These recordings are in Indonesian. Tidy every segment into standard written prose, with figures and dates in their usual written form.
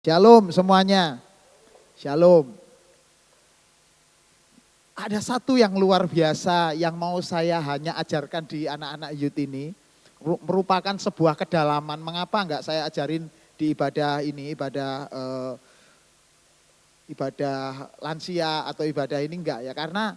Shalom semuanya. Shalom. Ada satu yang luar biasa yang mau saya hanya ajarkan di anak-anak youth ini. Merupakan sebuah kedalaman. Mengapa enggak saya ajarin di ibadah ini, ibadah lansia atau ibadah ini enggak ya. Karena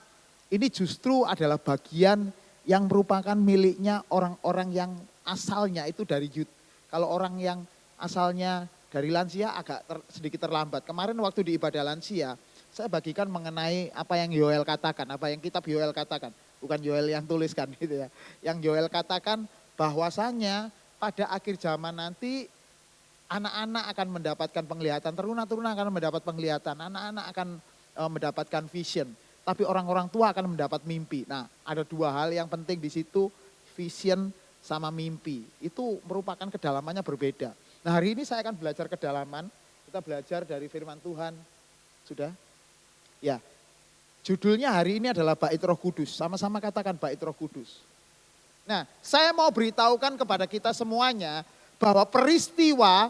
ini justru adalah bagian yang merupakan miliknya orang-orang yang asalnya itu dari youth. Kalau orang yang asalnya dari lansia agak sedikit terlambat. Kemarin waktu di ibadah lansia, saya bagikan mengenai apa yang Yoel katakan, apa yang kitab Yoel katakan. Bukan Yoel yang tuliskan gitu ya. Yang Yoel katakan bahwasanya pada akhir zaman nanti anak-anak akan mendapatkan penglihatan, teruna-teruna akan mendapat penglihatan, anak-anak akan mendapatkan vision. Tapi orang-orang tua akan mendapat mimpi. Nah, ada dua hal yang penting di situ, vision sama mimpi. Itu merupakan kedalamannya berbeda. Nah, hari ini saya akan belajar kedalaman. Kita belajar dari firman Tuhan. Sudah? Ya. Judulnya hari ini adalah Bait Roh Kudus. Sama-sama katakan Bait Roh Kudus. Nah, saya mau beritahukan kepada kita semuanya bahwa peristiwa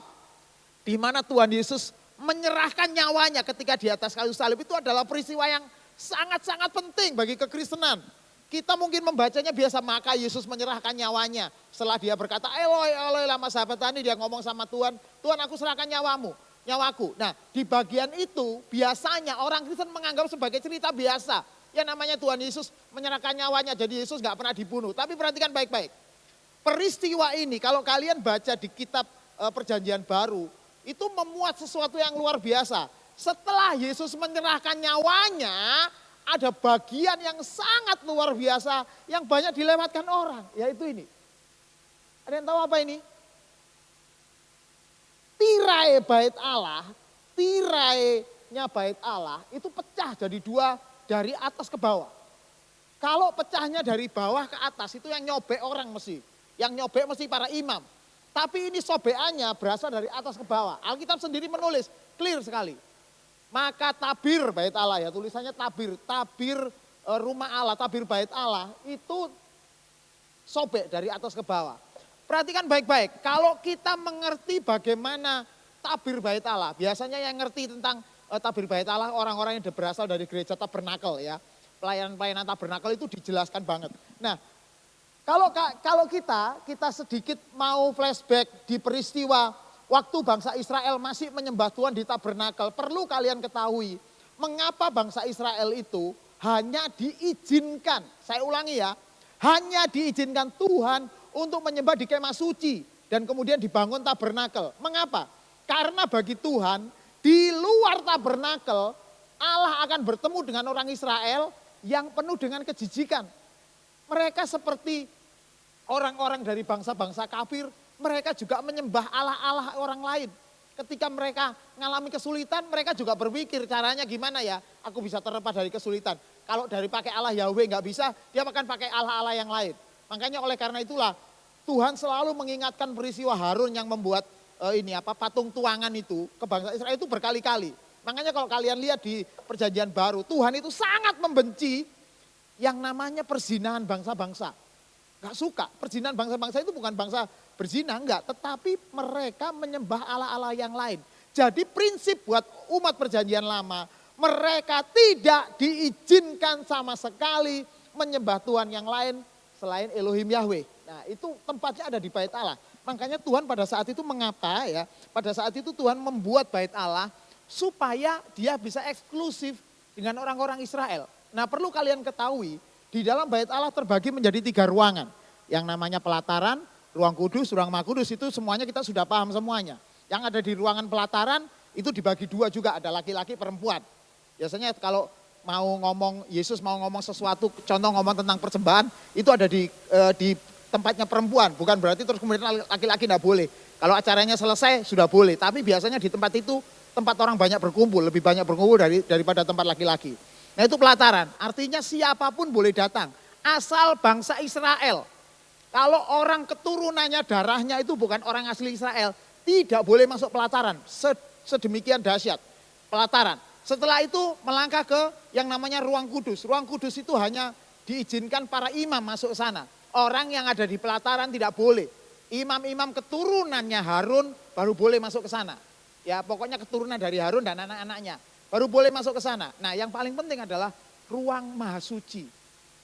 di mana Tuhan Yesus menyerahkan nyawanya ketika di atas kayu salib itu adalah peristiwa yang sangat-sangat penting bagi kekristenan. Kita mungkin membacanya biasa, maka Yesus menyerahkan nyawanya. Setelah dia berkata, Eloi, Eloi lama sahabatani, dia ngomong sama Tuhan, Tuhan aku serahkan nyawaku. Nah, di bagian itu biasanya orang Kristen menganggap sebagai cerita biasa. Yang namanya Tuhan Yesus menyerahkan nyawanya, jadi Yesus gak pernah dibunuh. Tapi perhatikan baik-baik. Peristiwa ini kalau kalian baca di kitab Perjanjian Baru, itu memuat sesuatu yang luar biasa. Setelah Yesus menyerahkan nyawanya, ada bagian yang sangat luar biasa yang banyak dilewatkan orang, yaitu ini. Ada yang tahu apa ini? Tirai bait Allah, tirainya bait Allah itu pecah jadi dua dari atas ke bawah. Kalau pecahnya dari bawah ke atas itu yang nyobek orang mesti, yang nyobek mesti para imam. Tapi ini sobekannya berasal dari atas ke bawah. Alkitab sendiri menulis, clear sekali. Maka tabir bait Allah ya, tulisannya tabir rumah Allah, tabir bait Allah itu sobek dari atas ke bawah. Perhatikan baik-baik, kalau kita mengerti bagaimana tabir bait Allah, biasanya yang ngerti tentang tabir bait Allah orang-orang yang berasal dari gereja tabernakel ya. Pelayanan-pelayanan tabernakel itu dijelaskan banget. Nah, kalau kita sedikit mau flashback di peristiwa waktu bangsa Israel masih menyembah Tuhan di tabernakel, perlu kalian ketahui mengapa bangsa Israel itu hanya diizinkan, saya ulangi ya, hanya diizinkan Tuhan untuk menyembah di kemah suci dan kemudian dibangun tabernakel. Mengapa? Karena bagi Tuhan di luar tabernakel Allah akan bertemu dengan orang Israel yang penuh dengan kejijikan. Mereka seperti orang-orang dari bangsa-bangsa kafir, mereka juga menyembah Allah-Allah orang lain. Ketika mereka mengalami kesulitan, mereka juga berpikir caranya gimana ya, aku bisa terlepas dari kesulitan. Kalau dari pakai Allah Yahweh nggak bisa, dia akan pakai Allah-Allah yang lain. Makanya oleh karena itulah Tuhan selalu mengingatkan peristiwa Harun yang membuat patung tuangan itu ke bangsa Israel itu berkali-kali. Makanya kalau kalian lihat di Perjanjian Baru, Tuhan itu sangat membenci yang namanya perzinahan bangsa-bangsa. Gak suka, perzinahan bangsa-bangsa itu bukan bangsa berzina, enggak. Tetapi mereka menyembah Allah-Allah yang lain. Jadi prinsip buat umat perjanjian lama, mereka tidak diizinkan sama sekali menyembah Tuhan yang lain selain Elohim Yahweh. Nah itu tempatnya ada di bait Allah. Makanya Tuhan pada saat itu mengapa ya, pada saat itu Tuhan membuat bait Allah supaya dia bisa eksklusif dengan orang-orang Israel. Nah perlu kalian ketahui, di dalam bait Allah terbagi menjadi 3 ruangan. Yang namanya pelataran, ruang kudus, ruang maha kudus itu semuanya kita sudah paham semuanya. Yang ada di ruangan pelataran itu dibagi 2 juga, ada laki-laki perempuan. Biasanya kalau Yesus mau ngomong sesuatu, contoh ngomong tentang persembahan, itu ada di tempatnya perempuan. Bukan berarti terus kemudian laki-laki tidak boleh. Kalau acaranya selesai sudah boleh, tapi biasanya di tempat itu tempat orang banyak berkumpul, lebih banyak berkumpul daripada tempat laki-laki. Nah itu pelataran, artinya siapapun boleh datang, asal bangsa Israel. Kalau orang keturunannya darahnya itu bukan orang asli Israel, tidak boleh masuk pelataran, sedemikian dahsyat pelataran. Setelah itu melangkah ke yang namanya ruang kudus. Ruang kudus itu hanya diizinkan para imam masuk sana. Orang yang ada di pelataran tidak boleh. Imam-imam keturunannya Harun baru boleh masuk ke sana. Ya pokoknya keturunan dari Harun dan anak-anaknya. Baru boleh masuk ke sana. Nah yang paling penting adalah ruang maha suci.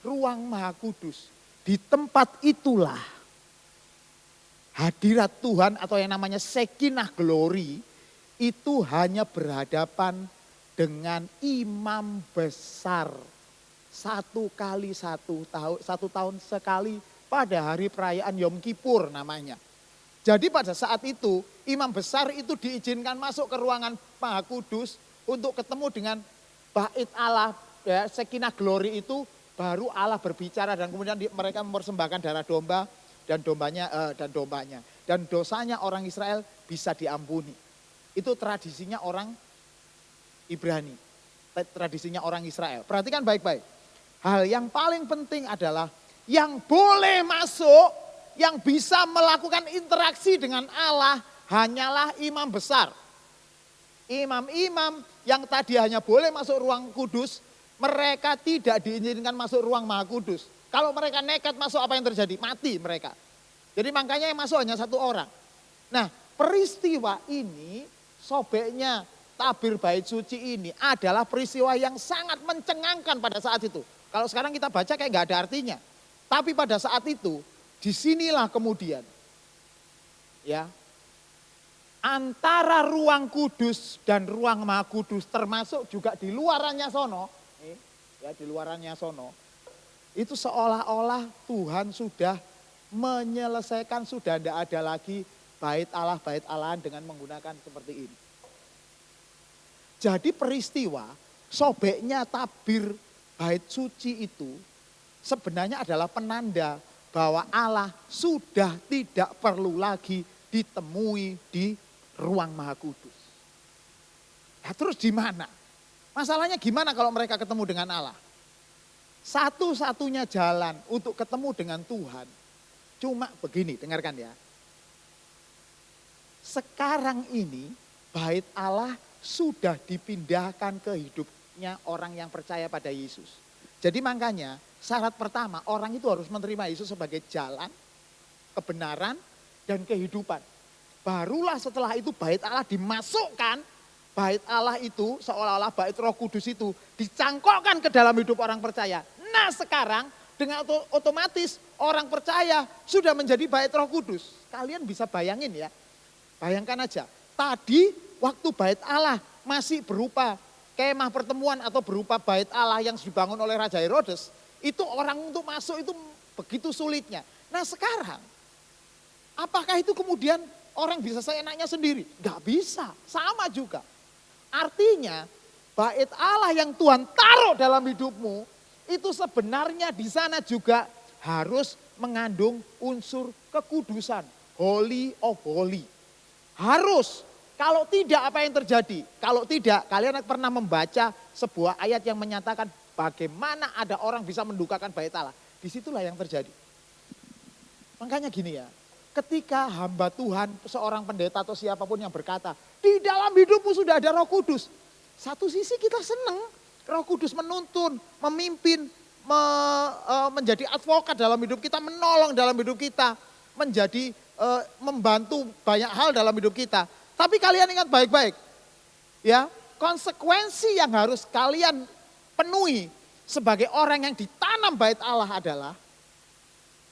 Ruang maha kudus. Di tempat itulah hadirat Tuhan atau yang namanya Shekinah Glory itu hanya berhadapan dengan imam besar. 1 tahun sekali pada hari perayaan Yom Kippur namanya. Jadi pada saat itu imam besar itu diizinkan masuk ke ruangan Maha Kudus untuk ketemu dengan bait Allah, ya, Shekinah Glory itu baru Allah berbicara dan kemudian mereka mempersembahkan darah domba dan dombanya dan dosanya orang Israel bisa diampuni. Itu tradisinya orang Ibrani, tradisinya orang Israel. Perhatikan baik-baik. Hal yang paling penting adalah yang boleh masuk, yang bisa melakukan interaksi dengan Allah hanyalah imam besar. Imam-imam yang tadi hanya boleh masuk ruang kudus, mereka tidak diizinkan masuk ruang maha kudus. Kalau mereka nekat masuk apa yang terjadi? Mati mereka. Jadi makanya yang masuk hanya 1 orang. Nah peristiwa ini, sobeknya tabir bait suci ini adalah peristiwa yang sangat mencengangkan pada saat itu. Kalau sekarang kita baca kayak gak ada artinya. Tapi pada saat itu, disinilah kemudian ya antara ruang kudus dan ruang maha kudus termasuk juga di luarannya sono, ya di luarannya sono, itu seolah-olah Tuhan sudah menyelesaikan, sudah tidak ada lagi bait Allahan dengan menggunakan seperti ini. Jadi peristiwa sobeknya tabir bait suci itu sebenarnya adalah penanda bahwa Allah sudah tidak perlu lagi ditemui di ruang maha kudus. Nah, terus di mana? Masalahnya gimana kalau mereka ketemu dengan Allah? Satu-satunya jalan untuk ketemu dengan Tuhan cuma begini, dengarkan ya. Sekarang ini bait Allah sudah dipindahkan ke hidupnya orang yang percaya pada Yesus. Jadi makanya syarat pertama orang itu harus menerima Yesus sebagai jalan, kebenaran, dan kehidupan. Barulah setelah itu bait Allah dimasukkan, bait Allah itu seolah-olah bait Roh Kudus itu dicangkokkan ke dalam hidup orang percaya. Nah sekarang dengan otomatis orang percaya sudah menjadi bait Roh Kudus. Kalian bisa bayangin ya, bayangkan aja. Tadi waktu bait Allah masih berupa kemah pertemuan atau berupa bait Allah yang dibangun oleh Raja Herodes, itu orang untuk masuk itu begitu sulitnya. Nah sekarang, apakah itu kemudian orang bisa seenaknya sendiri? Gak bisa, sama juga. Artinya bait Allah yang Tuhan taruh dalam hidupmu, itu sebenarnya di sana juga harus mengandung unsur kekudusan. Holy of holy. Harus. Kalau tidak apa yang terjadi? Kalau tidak, kalian pernah membaca sebuah ayat yang menyatakan bagaimana ada orang bisa mendukakan bait Allah. Disitulah yang terjadi. Makanya gini ya, ketika hamba Tuhan, seorang pendeta atau siapapun yang berkata, di dalam hidupmu sudah ada Roh Kudus. Satu sisi kita senang, Roh Kudus menuntun, memimpin, menjadi advokat dalam hidup kita, menolong dalam hidup kita, menjadi membantu banyak hal dalam hidup kita. Tapi kalian ingat baik-baik, ya konsekuensi yang harus kalian penuhi sebagai orang yang ditanam bait Allah adalah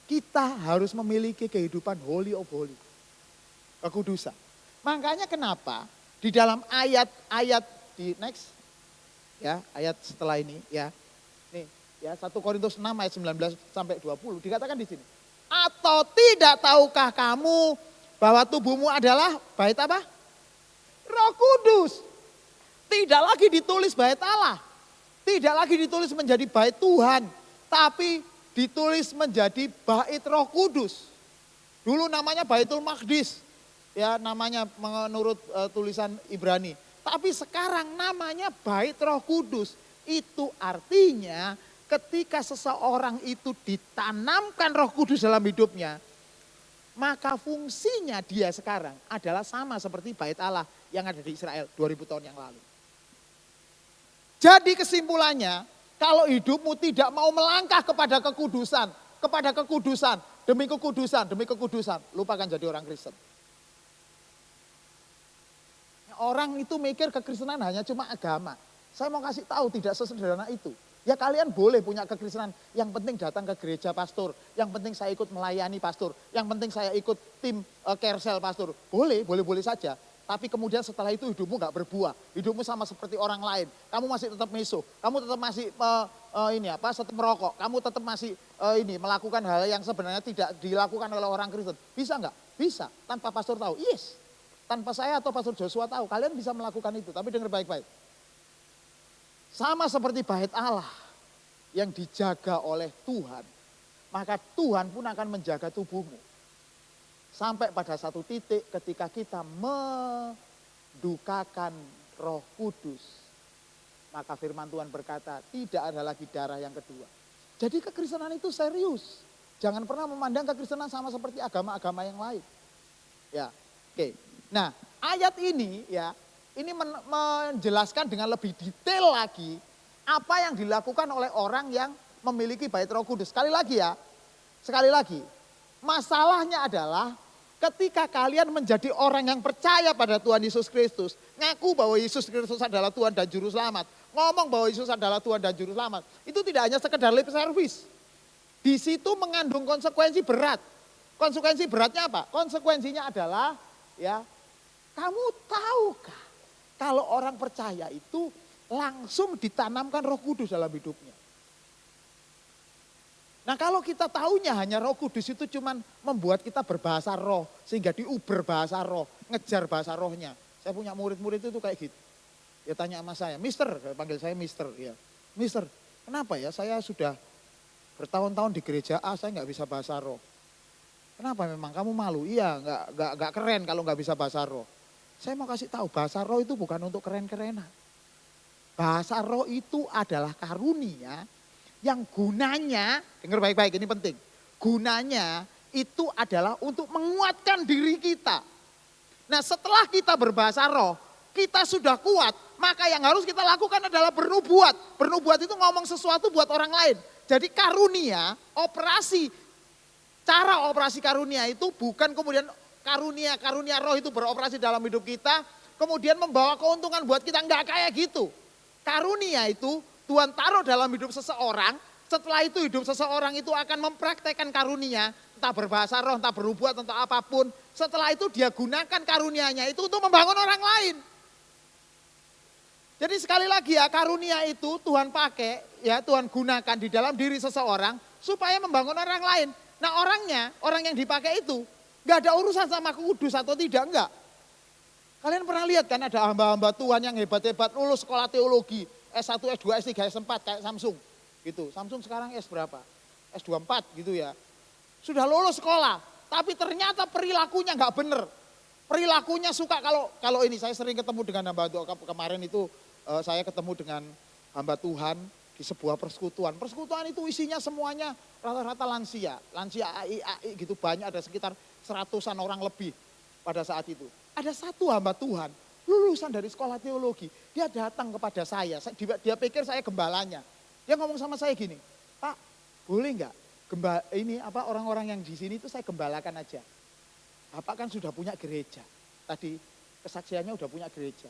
kita harus memiliki kehidupan holy of holy, kekudusan. Makanya kenapa di dalam ayat-ayat di next, ya ayat setelah ini, ya nih ya 1 Korintus 6 ayat 19 sampai 20 dikatakan di sini. Atau tidak tahukah kamu bahwa tubuhmu adalah bait apa? Roh Kudus. Tidak lagi ditulis bait Allah. Tidak lagi ditulis menjadi bait Tuhan. Tapi ditulis menjadi bait Roh Kudus. Dulu namanya Baitul Maqdis. Ya namanya menurut tulisan Ibrani. Tapi sekarang namanya bait Roh Kudus. Itu artinya ketika seseorang itu ditanamkan Roh Kudus dalam hidupnya, maka fungsinya dia sekarang adalah sama seperti bait Allah yang ada di Israel 2000 tahun yang lalu. Jadi kesimpulannya, kalau hidupmu tidak mau melangkah kepada kekudusan, demi kekudusan, lupakan jadi orang Kristen. Orang itu mikir kekristenan hanya cuma agama. Saya mau kasih tahu tidak sesederhana itu. Ya kalian boleh punya kekristenan, yang penting datang ke gereja pastor, yang penting saya ikut melayani pastor, yang penting saya ikut tim carousel pastor. Boleh saja. Tapi kemudian setelah itu hidupmu gak berbuah, hidupmu sama seperti orang lain. Kamu masih tetap meso, kamu tetap masih tetap merokok, kamu tetap masih melakukan hal yang sebenarnya tidak dilakukan oleh orang Kristen. Bisa nggak? Bisa, tanpa pastor tahu. Yes, tanpa saya atau pastor Joshua tahu, kalian bisa melakukan itu. Tapi dengar baik-baik. Sama seperti bait Allah yang dijaga oleh Tuhan, maka Tuhan pun akan menjaga tubuhmu. Sampai pada satu titik ketika kita mendukakan Roh Kudus, maka firman Tuhan berkata tidak ada lagi darah yang kedua. Jadi kekristenan itu serius. Jangan pernah memandang kekristenan sama seperti agama-agama yang lain. Ya, oke. Nah, ayat ini ya, ini menjelaskan dengan lebih detail lagi apa yang dilakukan oleh orang yang memiliki bait Roh Kudus. Sekali lagi, masalahnya adalah ketika kalian menjadi orang yang percaya pada Tuhan Yesus Kristus, ngaku bahwa Yesus Kristus adalah Tuhan dan Juru Selamat, ngomong bahwa Yesus adalah Tuhan dan Juru Selamat, itu tidak hanya sekedar lip service. Di situ mengandung konsekuensi berat. Konsekuensi beratnya apa? Konsekuensinya adalah ya, kamu tahukah kalau orang percaya itu langsung ditanamkan Roh Kudus dalam hidupnya. Nah kalau kita tahunya hanya Roh Kudus itu cuman membuat kita berbahasa roh. Sehingga diuber bahasa roh, ngejar bahasa rohnya. Saya punya murid-murid itu kayak gitu. Dia tanya sama saya, Mister, panggil saya Mister. Ya. Mister, kenapa ya saya sudah bertahun-tahun di gereja A saya nggak bisa bahasa roh. Kenapa memang kamu malu? Iya nggak keren kalau nggak bisa bahasa roh. Saya mau kasih tahu bahasa roh itu bukan untuk keren-kerenan. Bahasa roh itu adalah karunia yang gunanya, dengar baik-baik ini penting. Gunanya itu adalah untuk menguatkan diri kita. Nah setelah kita berbahasa roh, kita sudah kuat, maka yang harus kita lakukan adalah bernubuat. Bernubuat itu ngomong sesuatu buat orang lain. Jadi karunia, cara operasi karunia itu bukan kemudian karunia roh itu beroperasi dalam hidup kita, kemudian membawa keuntungan buat kita, enggak kayak gitu. Karunia itu Tuhan taruh dalam hidup seseorang, setelah itu hidup seseorang itu akan mempraktekkan karunia, entah berbahasa roh, entah bernubuat, entah apapun. Setelah itu dia gunakan karunianya itu untuk membangun orang lain. Jadi sekali lagi ya, karunia itu Tuhan pakai, ya Tuhan gunakan di dalam diri seseorang supaya membangun orang lain. Nah orang yang dipakai itu gak ada urusan sama kudus atau tidak, enggak. Kalian pernah lihat kan ada hamba-hamba Tuhan yang hebat-hebat lulus sekolah teologi, S1, S2, S3, S4 kayak Samsung gitu. Samsung sekarang S berapa? S24 gitu ya. Sudah lulus sekolah, tapi ternyata perilakunya gak bener. Perilakunya suka kalau ini, saya sering ketemu dengan hamba Tuhan kemarin itu. Saya ketemu dengan hamba Tuhan di sebuah persekutuan. Persekutuan itu isinya semuanya rata-rata lansia AI gitu, banyak, ada sekitar 100-an orang lebih pada saat itu. Ada satu hamba Tuhan lulusan dari sekolah teologi, dia datang kepada saya dia pikir saya gembalanya. Dia ngomong sama saya gini, Pak boleh enggak orang-orang yang di sini itu saya gembalakan aja. Bapak kan sudah punya gereja, tadi kesaksiannya udah punya gereja.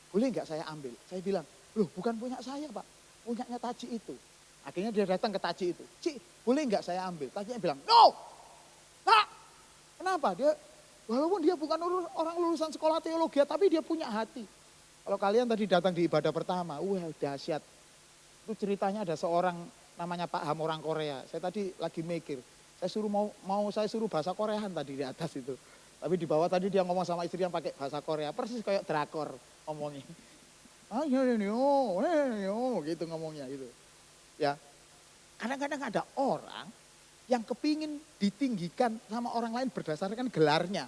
Boleh enggak saya ambil? Saya bilang, loh bukan punya saya Pak, punyanya Taji itu. Akhirnya dia datang ke Taji itu. Cik, boleh enggak saya ambil? Tajinya bilang, no! Pak! Kenapa? Walaupun dia bukan orang lulusan sekolah teologi, tapi dia punya hati. Kalau kalian tadi datang di ibadah pertama, dahsyat. Itu ceritanya ada seorang namanya Pak Ham, orang Korea. Saya tadi lagi mikir, saya suruh bahasa Koreaan tadi di atas itu. Tapi di bawah tadi dia ngomong sama istri yang pakai bahasa Korea, persis kayak drakor ngomongnya. Gitu ngomongnya gitu. Ya. Kadang-kadang ada orang yang kepingin ditinggikan sama orang lain berdasarkan gelarnya.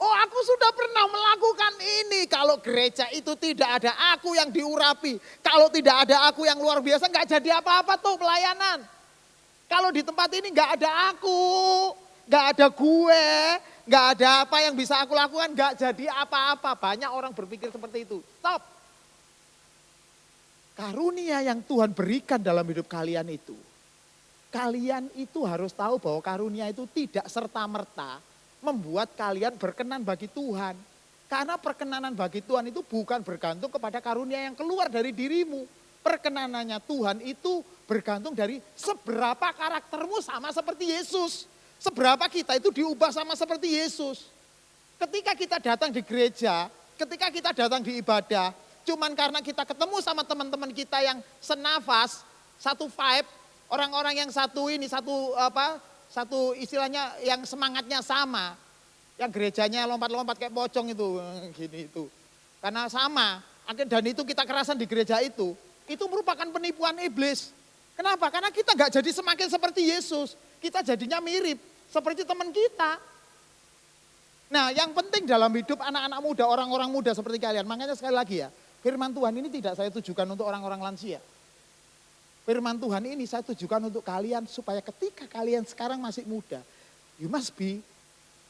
Oh aku sudah pernah melakukan ini. Kalau gereja itu tidak ada aku yang diurapi. Kalau tidak ada aku yang luar biasa nggak jadi apa-apa tuh pelayanan. Kalau di tempat ini nggak ada aku, nggak ada gue, nggak ada apa yang bisa aku lakukan, nggak jadi apa-apa. Banyak orang berpikir seperti itu. Stop. Karunia yang Tuhan berikan dalam hidup kalian itu harus tahu bahwa karunia itu tidak serta-merta membuat kalian berkenan bagi Tuhan. Karena perkenanan bagi Tuhan itu bukan bergantung kepada karunia yang keluar dari dirimu. Perkenanannya Tuhan itu bergantung dari seberapa karaktermu sama seperti Yesus. Seberapa kita itu diubah sama seperti Yesus. Ketika kita datang di gereja, ketika kita datang di ibadah, cuman karena kita ketemu sama teman-teman kita yang senafas, satu vibe, orang-orang yang satu ini, satu istilahnya yang semangatnya sama. Yang gerejanya lompat-lompat kayak pocong itu, gini itu. Karena sama, dan itu kita kerasan di gereja itu merupakan penipuan iblis. Kenapa? Karena kita nggak jadi semakin seperti Yesus. Kita jadinya mirip, seperti teman kita. Nah yang penting dalam hidup anak-anak muda, orang-orang muda seperti kalian. Makanya sekali lagi ya, firman Tuhan ini tidak saya tujukan untuk orang-orang lansia. Firman Tuhan ini saya tujukan untuk kalian supaya ketika kalian sekarang masih muda, you must be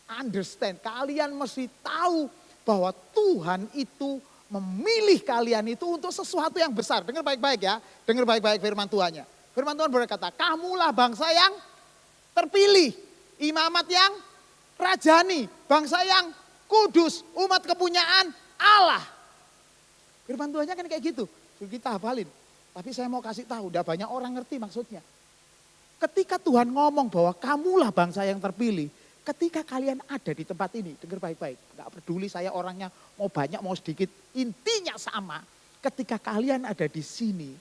understand, kalian mesti tahu bahwa Tuhan itu memilih kalian itu untuk sesuatu yang besar. Dengar baik-baik ya, dengar baik-baik firman Tuhannya. Firman Tuhan berkata, kamulah bangsa yang terpilih, imamat yang rajani, bangsa yang kudus, umat kepunyaan Allah. Firman Tuhannya kan kayak gitu, kita hafalin. Tapi saya mau kasih tahu, udah banyak orang ngerti maksudnya. Ketika Tuhan ngomong bahwa kamulah bangsa yang terpilih, ketika kalian ada di tempat ini, dengar baik-baik, gak peduli saya orangnya mau banyak mau sedikit, intinya sama. Ketika kalian ada di sini,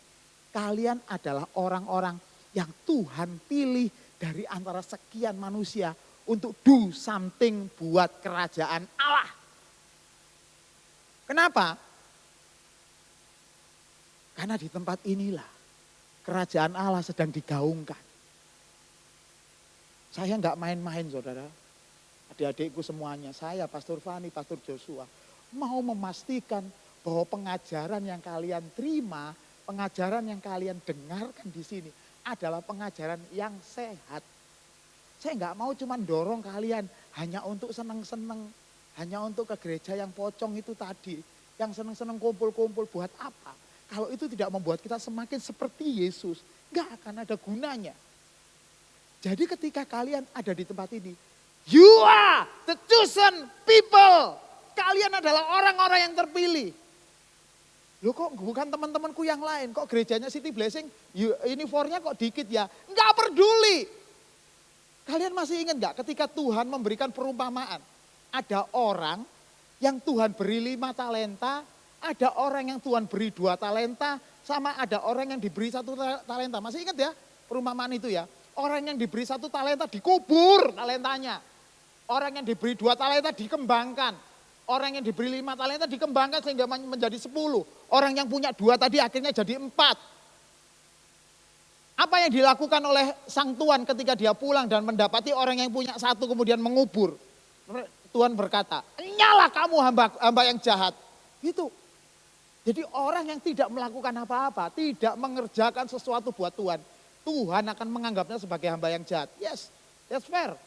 kalian adalah orang-orang yang Tuhan pilih dari antara sekian manusia untuk do something buat kerajaan Allah. Kenapa? Karena di tempat inilah kerajaan Allah sedang digaungkan. Saya enggak main-main saudara, adik-adikku semuanya, saya Pastor Fani, Pastor Joshua, mau memastikan bahwa pengajaran yang kalian terima, pengajaran yang kalian dengarkan di sini adalah pengajaran yang sehat. Saya enggak mau cuma dorong kalian hanya untuk seneng-seneng, hanya untuk ke gereja yang pocong itu tadi, yang seneng-seneng kumpul-kumpul buat apa? Kalau itu tidak membuat kita semakin seperti Yesus, enggak akan ada gunanya. Jadi ketika kalian ada di tempat ini, you are the chosen people. Kalian adalah orang-orang yang terpilih. Loh kok bukan teman-temanku yang lain, kok gerejanya City Blessing, uniformnya kok dikit ya. Enggak peduli. Kalian masih ingat enggak ketika Tuhan memberikan perumpamaan. Ada orang yang Tuhan beri 5 talenta, ada orang yang Tuhan beri 2 talenta, sama ada orang yang diberi 1 talenta. Masih ingat ya perumpamaan itu ya. Orang yang diberi 1 talenta dikubur talentanya. Orang yang diberi 2 talenta dikembangkan. Orang yang diberi 5 talenta dikembangkan sehingga menjadi 10. Orang yang punya 2 tadi akhirnya jadi 4. Apa yang dilakukan oleh sang Tuan ketika dia pulang dan mendapati orang yang punya 1 kemudian mengubur. Tuhan berkata, nyalah kamu hamba yang jahat. Gitu. Jadi orang yang tidak melakukan apa-apa, tidak mengerjakan sesuatu buat Tuhan. Tuhan akan menganggapnya sebagai hamba yang jahat. Yes, that's fair.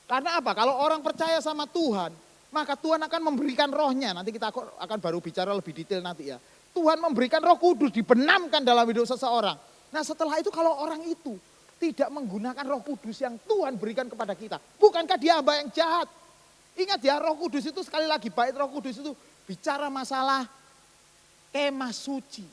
Karena apa? Kalau orang percaya sama Tuhan, maka Tuhan akan memberikan rohnya. Nanti kita akan baru bicara lebih detail nanti ya. Tuhan memberikan Roh Kudus, dibenamkan dalam hidup seseorang. Nah setelah itu kalau orang itu tidak menggunakan Roh Kudus yang Tuhan berikan kepada kita, bukankah dia hamba yang jahat? Ingat ya, Roh Kudus itu sekali lagi, bait Roh Kudus itu bicara masalah kemah suci.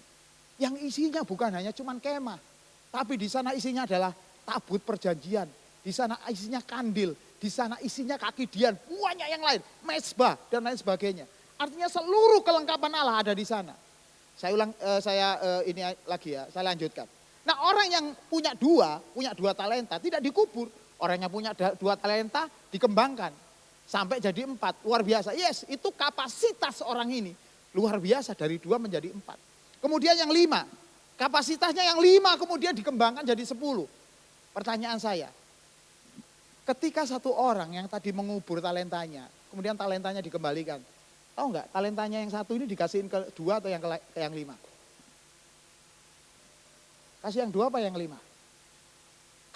Yang isinya bukan hanya cuman kemah. Tapi di sana isinya adalah tabut perjanjian, di sana isinya kandil, di sana isinya kaki dian, banyak yang lain, mezbah dan lain sebagainya. Artinya seluruh kelengkapan Allah ada di sana. Ini lagi ya, saya lanjutkan. Nah orang yang punya 2 talenta tidak dikubur. Orang yang punya 2 talenta dikembangkan sampai jadi 4, luar biasa. Yes, itu kapasitas orang ini luar biasa dari 2 menjadi 4. Kemudian yang 5. Kapasitasnya yang 5 kemudian dikembangkan jadi 10. Pertanyaan saya, ketika satu orang yang tadi mengubur talentanya, kemudian talentanya dikembalikan. Tahu enggak talentanya yang 1 ini dikasihin ke 2 atau yang 5? Kasih yang 2 apa yang 5?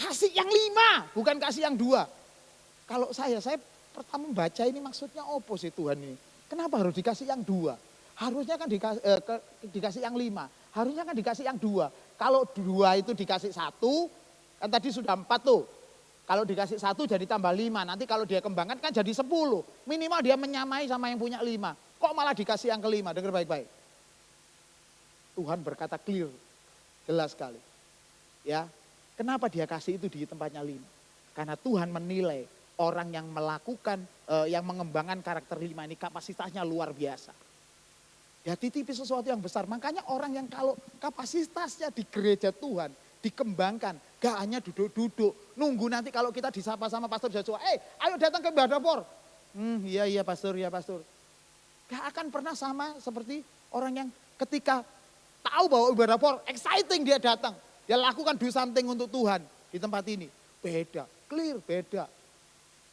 Kasih yang 5, bukan kasih yang 2. Kalau saya pertama membaca ini maksudnya apa sih Tuhan ini? Kenapa harus dikasih yang 2? Harusnya kan dikasih yang 5. Harusnya kan dikasih yang 2. Kalau 2 itu dikasih 1, kan tadi sudah 4 tuh. Kalau dikasih 1 jadi tambah 5. Nanti kalau dia kembangkan kan jadi 10. Minimal dia menyamai sama yang punya 5. Kok malah dikasih yang kelima? Dengar baik-baik. Tuhan berkata clear, jelas sekali. Ya, kenapa dia kasih itu di tempatnya 5? Karena Tuhan menilai orang yang melakukan, yang mengembangkan karakter 5 ini kapasitasnya luar biasa. Ya titipi sesuatu yang besar. Makanya orang yang kalau kapasitasnya di gereja Tuhan dikembangkan, gak hanya duduk-duduk, nunggu nanti kalau kita disapa sama pastor Joshua, ayo datang ke Mbah Dapur. Iya pastor, ya pastor. Gak akan pernah sama seperti orang yang ketika tahu bahwa Mbah Dapur exciting dia datang. Dia lakukan do something untuk Tuhan di tempat ini. Beda, clear, beda.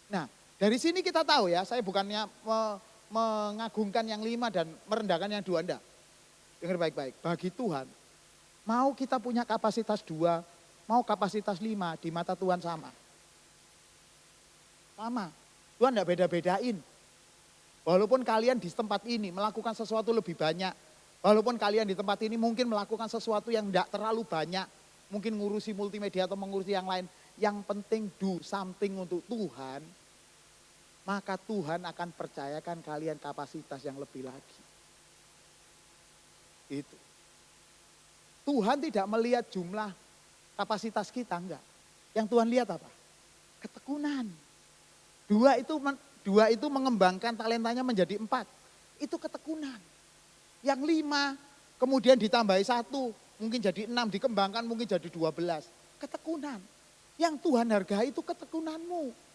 Nah dari sini kita tahu ya, saya bukannya mengagungkan yang 5 dan merendahkan yang 2, enggak. Dengar baik-baik, bagi Tuhan, mau kita punya kapasitas 2, mau kapasitas 5, di mata Tuhan sama. Sama, Tuhan enggak beda-bedain. Walaupun kalian di tempat ini melakukan sesuatu lebih banyak, walaupun kalian di tempat ini mungkin melakukan sesuatu yang enggak terlalu banyak, mungkin ngurusi multimedia atau mengurusi yang lain, yang penting do something untuk Tuhan, maka Tuhan akan percayakan kalian kapasitas yang lebih lagi. Itu. Tuhan tidak melihat jumlah kapasitas kita, enggak. Yang Tuhan lihat apa? Ketekunan. 2 itu mengembangkan talentanya menjadi 4. Itu ketekunan. Yang 5 kemudian ditambahi 1, mungkin jadi 6, dikembangkan mungkin jadi 12. Ketekunan. Yang Tuhan hargai itu ketekunanmu.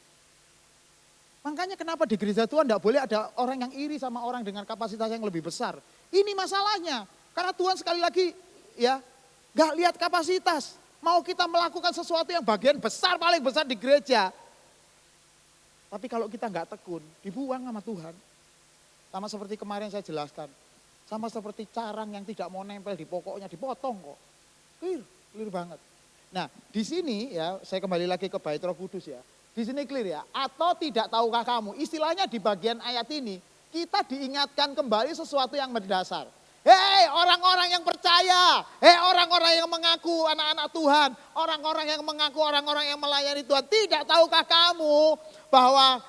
Makanya kenapa di gereja Tuhan tidak boleh ada orang yang iri sama orang dengan kapasitas yang lebih besar. Ini masalahnya. Karena Tuhan sekali lagi ya gak lihat kapasitas. Mau kita melakukan sesuatu yang bagian besar, paling besar di gereja. Tapi kalau kita gak tekun, dibuang sama Tuhan. Sama seperti kemarin saya jelaskan. Sama seperti carang yang tidak mau nempel di pokoknya, dipotong kok. Clear banget. Nah di sini ya saya kembali lagi ke Bait Roh Kudus ya. Di sini clear ya, atau tidak tahukah kamu, istilahnya di bagian ayat ini, kita diingatkan kembali sesuatu yang mendasar. Hei orang-orang yang percaya, hei orang-orang yang mengaku anak-anak Tuhan, orang-orang yang mengaku orang-orang yang melayani Tuhan. Tidak tahukah kamu bahwa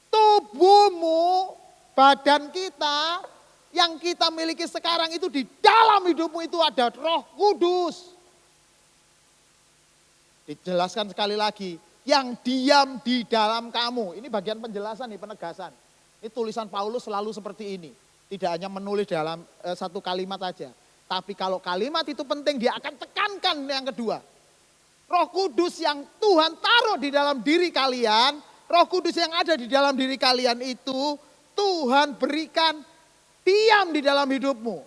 tubuhmu, badan kita, yang kita miliki sekarang itu di dalam hidupmu itu ada Roh Kudus. Dijelaskan sekali lagi. Yang diam di dalam kamu. Ini bagian penjelasan nih, penegasan. Ini tulisan Paulus selalu seperti ini. Tidak hanya menulis dalam satu kalimat aja. Tapi kalau kalimat itu penting, dia akan tekankan yang kedua. Roh Kudus yang Tuhan taruh di dalam diri kalian, Roh Kudus yang ada di dalam diri kalian itu, Tuhan berikan diam di dalam hidupmu.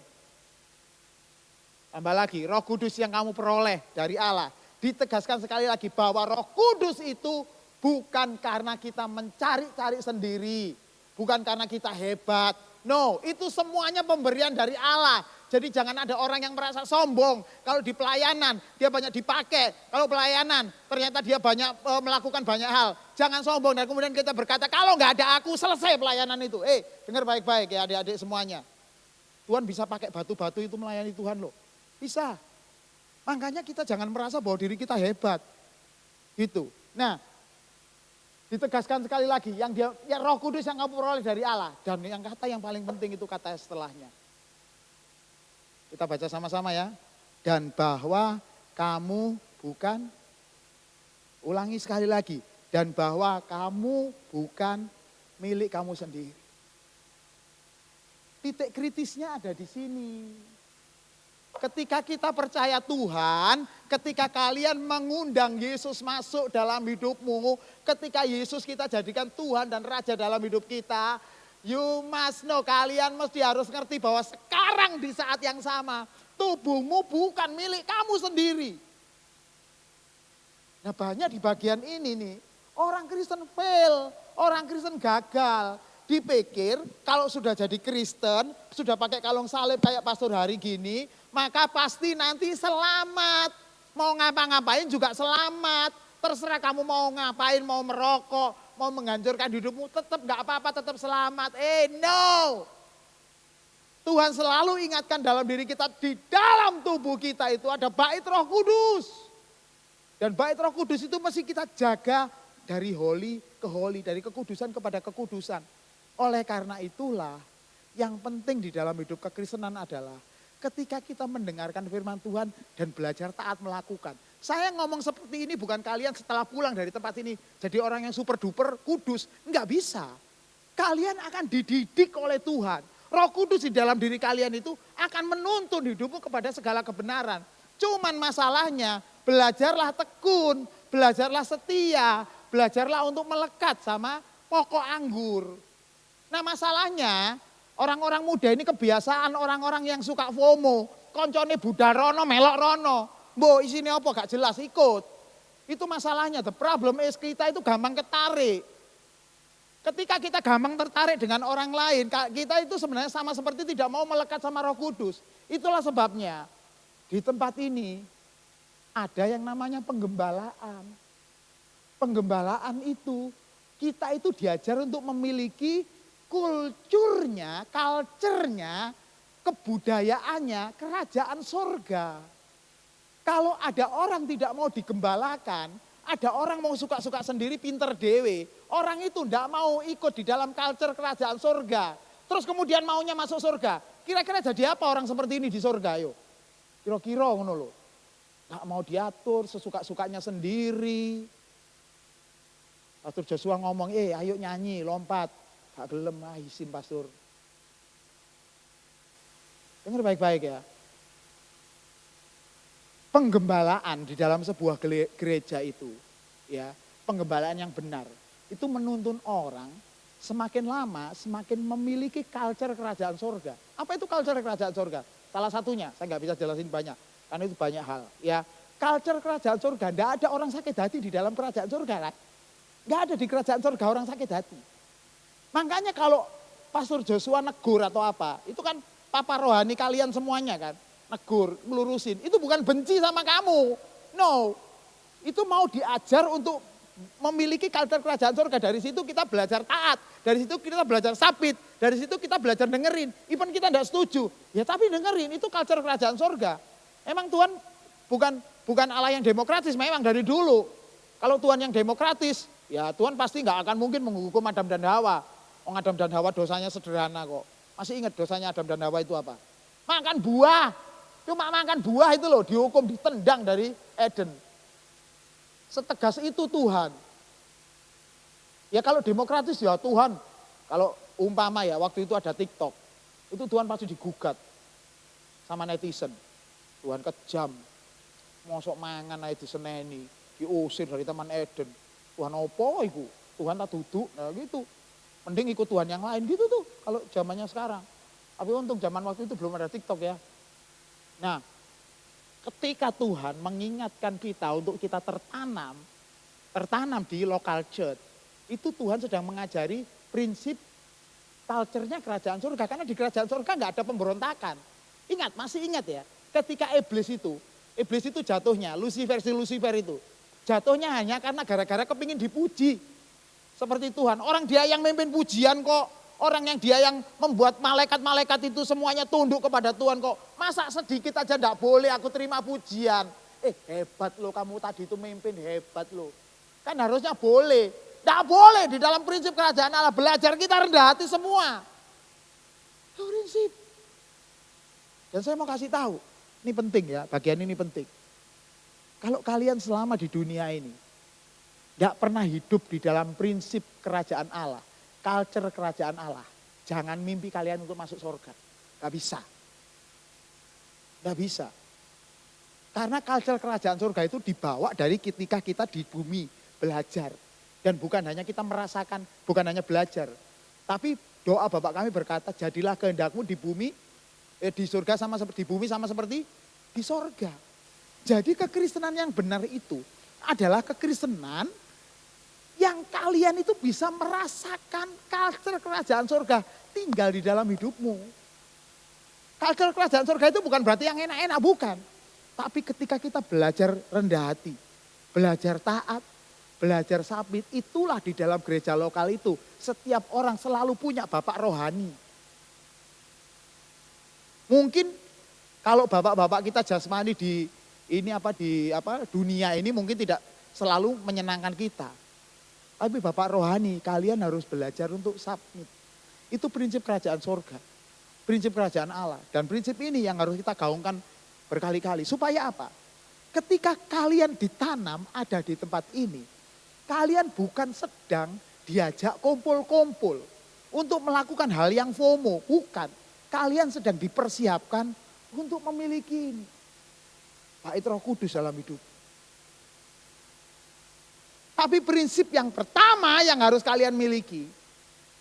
Tambah lagi, Roh Kudus yang kamu peroleh dari Allah. Ditegaskan sekali lagi bahwa Roh Kudus itu bukan karena kita mencari-cari sendiri. Bukan karena kita hebat. No, itu semuanya pemberian dari Allah. Jadi jangan ada orang yang merasa sombong. Kalau di pelayanan dia banyak dipakai. Kalau pelayanan ternyata dia banyak melakukan banyak hal. Jangan sombong dan kemudian kita berkata kalau nggak ada aku selesai pelayanan itu. Dengar baik-baik ya adik-adik semuanya. Tuhan bisa pakai batu-batu itu melayani Tuhan loh. Bisa. Makanya kita jangan merasa bahwa diri kita hebat. Gitu. Nah, ditegaskan sekali lagi, yang Roh Kudus yang kamu peroleh dari Allah. Dan yang kata yang paling penting itu kata setelahnya. Kita baca sama-sama ya. Dan bahwa kamu bukan, ulangi sekali lagi. Dan bahwa kamu bukan milik kamu sendiri. Titik kritisnya ada di sini. Ketika kita percaya Tuhan, ketika kalian mengundang Yesus masuk dalam hidupmu, ketika Yesus kita jadikan Tuhan dan Raja dalam hidup kita, you must know, kalian mesti harus ngerti bahwa sekarang di saat yang sama, tubuhmu bukan milik kamu sendiri. Nah banyak di bagian ini nih, orang Kristen fail, orang Kristen gagal. Dipikir kalau sudah jadi Kristen, sudah pakai kalung salib kayak pastor hari gini, maka pasti nanti selamat. Mau ngapa-ngapain juga selamat. Terserah kamu mau ngapain, mau merokok, mau menghancurkan hidupmu, tetap gak apa-apa, tetap selamat. No. Tuhan selalu ingatkan dalam diri kita, di dalam tubuh kita itu ada bait Roh Kudus. Dan bait Roh Kudus itu mesti kita jaga dari holy ke holy, dari kekudusan kepada kekudusan. Oleh karena itulah Yang penting di dalam hidup kekristenan adalah ketika kita mendengarkan firman Tuhan dan belajar taat melakukan. Saya ngomong seperti ini bukan kalian setelah pulang dari tempat ini jadi orang yang super duper kudus. Enggak bisa. Kalian akan dididik oleh Tuhan. Roh Kudus di dalam diri kalian itu akan menuntun hidupmu kepada segala kebenaran. Cuman masalahnya belajarlah tekun, belajarlah setia, belajarlah untuk melekat sama pokok anggur. Nah masalahnya orang-orang muda ini kebiasaan orang-orang yang suka FOMO. Koncone budal rono, melok rono. Mbok isine apa gak jelas ikut. Itu masalahnya, the problem is kita itu gampang ketarik. Ketika kita gampang tertarik dengan orang lain, kita itu sebenarnya sama seperti tidak mau melekat sama Roh Kudus. Itulah sebabnya di tempat ini ada yang namanya penggembalaan. Penggembalaan itu kita itu diajar untuk memiliki kulturnya, culture-nya, kebudayaannya, kerajaan sorga. Kalau ada orang tidak mau digembalakan, ada orang mau suka-suka sendiri pinter dewe. Orang itu tidak mau ikut di dalam culture kerajaan sorga. Terus kemudian maunya masuk sorga. Kira-kira jadi apa orang seperti ini di sorga yuk? Kira-kira ngono loh. Gak mau diatur sesuka-sukanya sendiri. Pastor Joshua ngomong, ayo nyanyi, lompat. Gak gelem, izin pastor. Dengar baik-baik ya. Penggembalaan di dalam sebuah gereja itu, ya, penggembalaan yang benar, itu menuntun orang semakin lama semakin memiliki culture kerajaan sorga. Apa itu culture kerajaan sorga? Salah satunya, saya nggak bisa jelasin banyak, karena itu banyak hal. Ya, culture kerajaan sorga, nggak ada orang sakit hati di dalam kerajaan sorga, kan? Nggak ada di kerajaan sorga orang sakit hati. Makanya kalau Pastor Joshua negur atau apa, itu kan papa rohani kalian semuanya kan. Negur, melurusin, itu bukan benci sama kamu. No, itu mau diajar untuk memiliki culture kerajaan surga. Dari situ kita belajar taat, dari situ kita belajar sabit, dari situ kita belajar dengerin. Even kita tidak setuju, ya tapi dengerin, itu culture kerajaan surga. Emang Tuhan bukan Allah yang demokratis, memang dari dulu. Kalau Tuhan yang demokratis, ya Tuhan pasti nggak akan mungkin menghukum Adam dan Hawa. Adam dan Hawa dosanya sederhana kok. Masih ingat dosanya Adam dan Hawa itu apa? Makan buah. Cuma makan buah itu loh dihukum, ditendang dari Eden. Setegas itu Tuhan. Ya kalau demokratis ya Tuhan. Kalau umpama ya waktu itu ada TikTok. Itu Tuhan pasti digugat sama netizen. Tuhan kejam. Mosok mangan aja diseneni. Diusir dari Taman Eden. Tuhan opo itu? Tuhan tak duduk. Nah gitu. Mending ikut Tuhan yang lain gitu tuh. Kalau zamannya sekarang. Tapi untung zaman waktu itu belum ada TikTok ya. Nah, ketika Tuhan mengingatkan kita untuk kita tertanam di local church, itu Tuhan sedang mengajari prinsip culture-nya kerajaan surga. Karena di kerajaan surga nggak ada pemberontakan. Ingat, masih ingat ya, ketika iblis itu jatuhnya, Lucifer itu, jatuhnya hanya karena gara-gara kepingin dipuji. Seperti Tuhan, orang dia yang memimpin pujian kok. Orang yang dia yang membuat malaikat-malaikat itu semuanya tunduk kepada Tuhan kok. Masa sedikit aja enggak boleh aku terima pujian. Hebat loh kamu tadi itu memimpin, hebat loh. Kan harusnya boleh. Enggak boleh di dalam prinsip kerajaan Allah. Belajar kita rendah hati semua. Prinsip. Dan saya mau kasih tahu. Ini penting ya, bagian ini penting. Kalau kalian selama di dunia ini. Enggak pernah hidup di dalam prinsip kerajaan Allah. Culture kerajaan Allah. Jangan mimpi kalian untuk masuk surga. Gak bisa. Gak bisa. Karena culture kerajaan surga itu dibawa dari ketika kita di bumi belajar. Dan bukan hanya kita merasakan, bukan hanya belajar. Tapi doa Bapak kami berkata, jadilah kehendakmu di bumi, di surga sama seperti di bumi sama seperti di surga. Jadi kekristenan yang benar itu adalah kekristenan yang kalian itu bisa merasakan culture kerajaan surga tinggal di dalam hidupmu. Culture kerajaan surga itu bukan berarti yang enak-enak, bukan. Tapi ketika kita belajar rendah hati, belajar taat, belajar sabit, itulah di dalam gereja lokal itu. Setiap orang selalu punya bapak rohani. Mungkin kalau bapak-bapak kita jasmani di dunia ini mungkin tidak selalu menyenangkan kita. Tapi bapak rohani, kalian harus belajar untuk submit. Itu prinsip kerajaan surga. Prinsip kerajaan Allah. Dan prinsip ini yang harus kita gaungkan berkali-kali. Supaya apa? Ketika kalian ditanam ada di tempat ini, kalian bukan sedang diajak kumpul-kumpul untuk melakukan hal yang FOMO. Bukan. Kalian sedang dipersiapkan untuk memiliki ini. Bait Roh Kudus dalam hidup. Tapi prinsip yang pertama yang harus kalian miliki,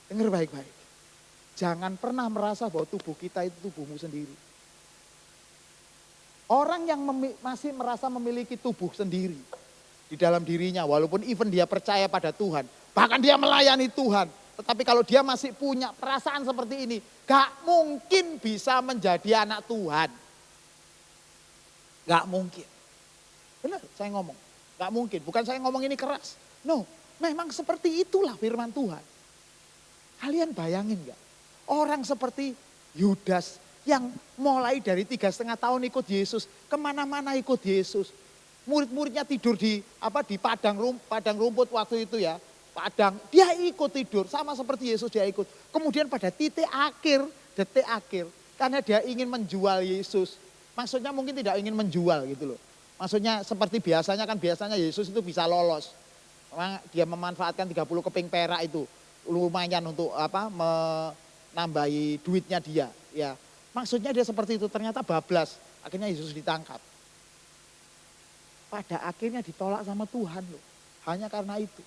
dengar baik-baik. Jangan pernah merasa bahwa tubuh kita itu tubuhmu sendiri. Orang yang masih merasa memiliki tubuh sendiri di dalam dirinya, walaupun even dia percaya pada Tuhan, bahkan dia melayani Tuhan, tetapi kalau dia masih punya perasaan seperti ini, gak mungkin bisa menjadi anak Tuhan. Gak mungkin. Benar saya ngomong. Gak mungkin, bukan saya ngomong ini keras. No, memang seperti itulah firman Tuhan. Kalian bayangin gak? Orang seperti Yudas yang mulai dari 3,5 tahun ikut Yesus, kemana-mana ikut Yesus. Murid-muridnya tidur di padang rumput waktu itu ya. Padang, dia ikut tidur sama seperti Yesus dia ikut. Kemudian pada detik akhir, karena dia ingin menjual Yesus. Maksudnya mungkin tidak ingin menjual gitu loh. Maksudnya seperti biasanya Yesus itu bisa lolos. Memang dia memanfaatkan 30 keping perak itu lumayan untuk menambahi duitnya dia. Ya, maksudnya dia seperti itu, ternyata bablas. Akhirnya Yesus ditangkap. Pada akhirnya ditolak sama Tuhan loh. Hanya karena itu.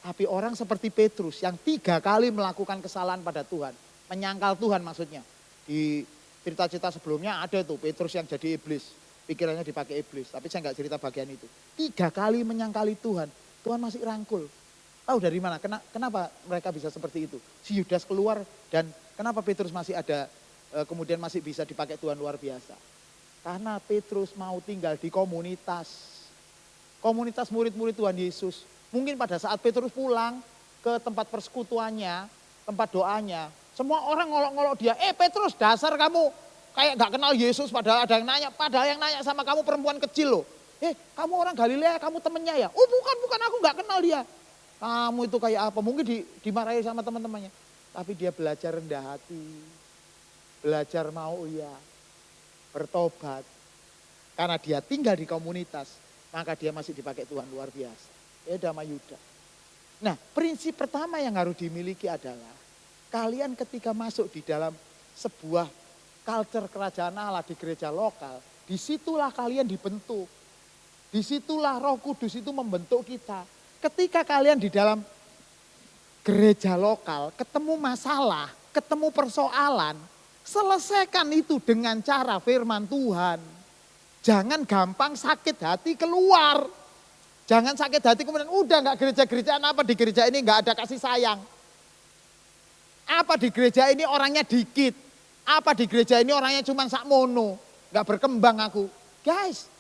Tapi orang seperti Petrus yang 3 kali melakukan kesalahan pada Tuhan. Menyangkal Tuhan maksudnya. Di cerita-cerita sebelumnya ada tuh Petrus yang jadi iblis. Pikirannya dipakai iblis. Tapi saya nggak cerita bagian itu. 3 kali menyangkali Tuhan. Tuhan masih rangkul. Tahu dari mana? Kenapa mereka bisa seperti itu? Si Yudas keluar dan kenapa Petrus masih ada, kemudian masih bisa dipakai Tuhan luar biasa? Karena Petrus mau tinggal di komunitas. Komunitas murid-murid Tuhan Yesus. Mungkin pada saat Petrus pulang ke tempat persekutuannya, tempat doanya. Semua orang ngolok-ngolok dia, Petrus dasar kamu kayak gak kenal Yesus. Padahal ada yang nanya sama kamu perempuan kecil loh. Kamu orang Galilea, kamu temennya ya? Oh bukan aku gak kenal dia. Kamu itu kayak apa? Mungkin dimarahi sama teman-temannya. Tapi dia belajar rendah hati. Belajar mau bertobat. Karena dia tinggal di komunitas. Maka dia masih dipakai Tuhan luar biasa. Sama Yuda. Nah, prinsip pertama yang harus dimiliki adalah kalian ketika masuk di dalam sebuah culture kerajaan Allah di gereja lokal, disitulah kalian dibentuk. Disitulah Roh Kudus itu membentuk kita. Ketika kalian di dalam gereja lokal ketemu masalah, ketemu persoalan, selesaikan itu dengan cara firman Tuhan. Jangan gampang sakit hati keluar. Jangan sakit hati kemudian udah gak gereja-gerejaan apa di gereja ini gak ada kasih sayang. Apa di gereja ini orangnya dikit. Apa di gereja ini orangnya cuma sakmono. Gak berkembang aku. Guys,